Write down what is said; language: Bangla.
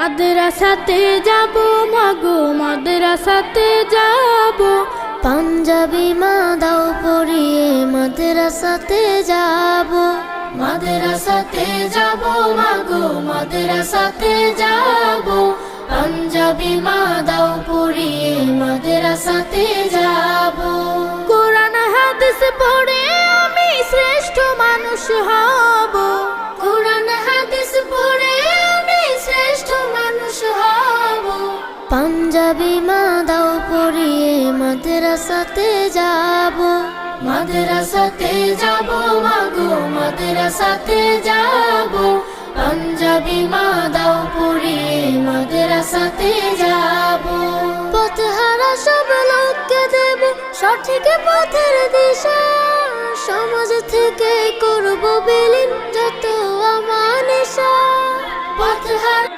মাদ্রাসাতে যাব মাগো মাদ্রাসাতে যাব, পাঞ্জাবি মা দাও পরিয়ে মাদ্রাসাতে যাব। মাদ্রাসাতে যাব মাগো মাদ্রাসাতে যাব, পাঞ্জাবি মা দাও পরিয়ে মাদ্রাসাতে যাব। কোরআন হাদিস পড়ে আমি শ্রেষ্ঠ মানুষ হব, কোরআন হাদিস পড়ে আমি শ্রেষ্ঠ মানুষ হব। পাঞ্জাবি মা দাও পরিয়ে মাদ্রাসাতে যাব। মাদ্রাসাতে যাব মাগো মাদ্রাসাতে যাব, পাঞ্জাবি মা দাও পরিয়ে মাদ্রাসাতে যাব। পথহারা সব লোককে দেব সঠিক পথের দিশা, সমাজ থেকে করব বিলীন যত আমার নেশা। পথহারা